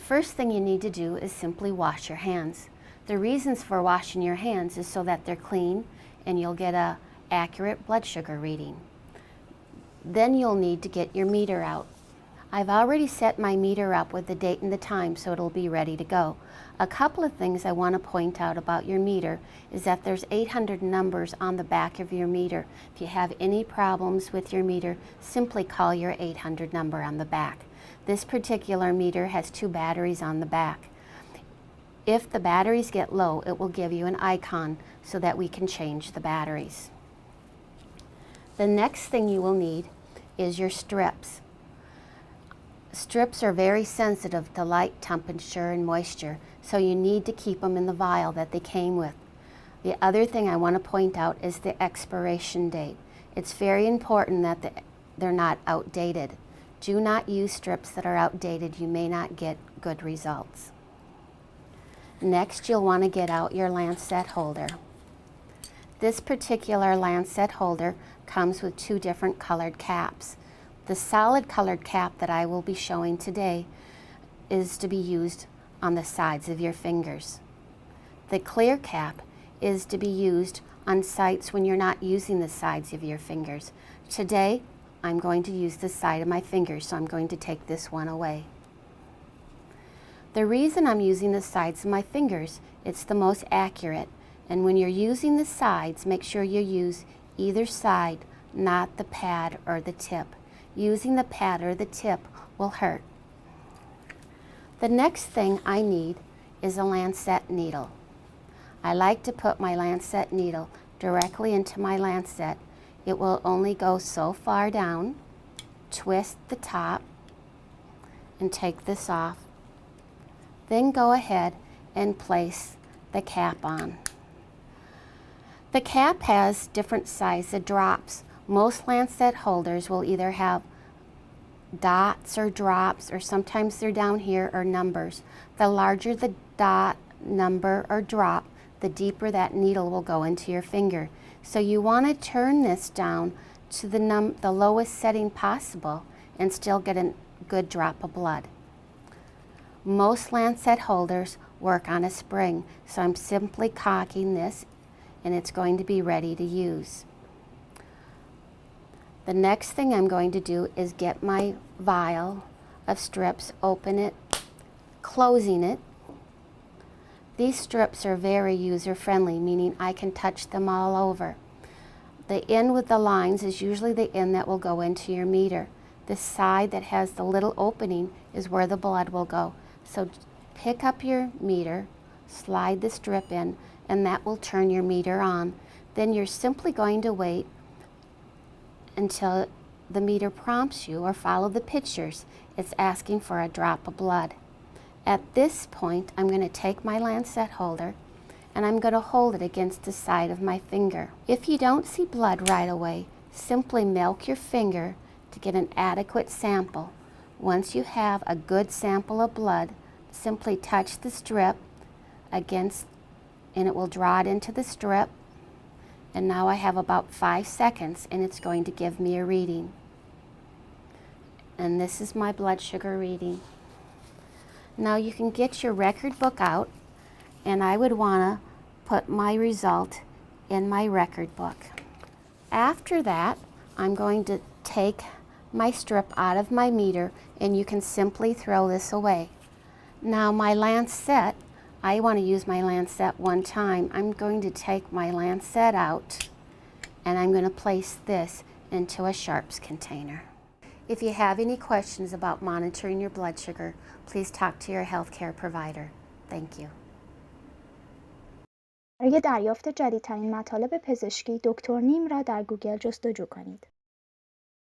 first thing you need to do is simply wash your hands. The reasons for washing your hands is so that they're clean and you'll get an accurate blood sugar reading. Then you'll need to get your meter out. I've already set my meter up with the date and the time so it'll be ready to go. A couple of things I want to point out about your meter is that there's 800 numbers on the back of your meter. If you have any problems with your meter, simply call your 800 number on the back. This particular meter has 2 batteries on the back. If the batteries get low, it will give you an icon so that we can change the batteries. The next thing you will need is your strips. Strips are very sensitive to light, temperature, and moisture, so you need to keep them in the vial that they came with. The other thing I want to point out is the expiration date. It's very important that they're not outdated. Do not use strips that are outdated. You may not get good results. Next, you'll want to get out your lancet holder. This particular lancet holder comes with 2 different colored caps. The solid colored cap that I will be showing today is to be used on the sides of your fingers. The clear cap is to be used on sites when you're not using the sides of your fingers. Today, I'm going to use the side of my fingers, so I'm going to take this one away. The reason I'm using the sides of my fingers, it's the most accurate. And when you're using the sides, make sure you use either side, not the pad or the tip. Using the pad or the tip will hurt. The next thing I need is a lancet needle. I like to put my lancet needle directly into my lancet. It will only go so far down. Twist the top and take this off. Then go ahead and place the cap on. The cap has different size of drops. Most lancet holders will either have dots or drops, or sometimes they're down here, or numbers. The larger the dot, number, or drop, the deeper that needle will go into your finger. So you want to turn this down to the lowest setting possible and still get a good drop of blood. Most lancet holders work on a spring, so I'm simply cocking this and it's going to be ready to use. The next thing I'm going to do is get my vial of strips, open it, closing it. These strips are very user-friendly, meaning I can touch them all over. The end with the lines is usually the end that will go into your meter. The side that has the little opening is where the blood will go. So pick up your meter, slide the strip in, and that will turn your meter on. Then you're simply going to wait until the meter prompts you, or follow the pictures. It's asking for a drop of blood. At this point, I'm going to take my lancet holder and I'm going to hold it against the side of my finger. If you don't see blood right away, simply milk your finger to get an adequate sample. Once you have a good sample of blood, simply touch the strip against, and it will draw it into the strip. And now I have about 5 seconds and it's going to give me a reading. And this is my blood sugar reading. Now you can get your record book out, and I would want to put my result in my record book. After that, I'm going to take my strip out of my meter, and you can simply throw this away. Now my lancet, I want to use my lancet one time. I'm going to take my lancet out and I'm going to place this into a sharps container. If you have any questions about monitoring your blood sugar, please talk to your healthcare provider. Thank you. برای دریافت جدیدترین مطالب پزشکی، دکتر نیم را در گوگل جستجو کنید.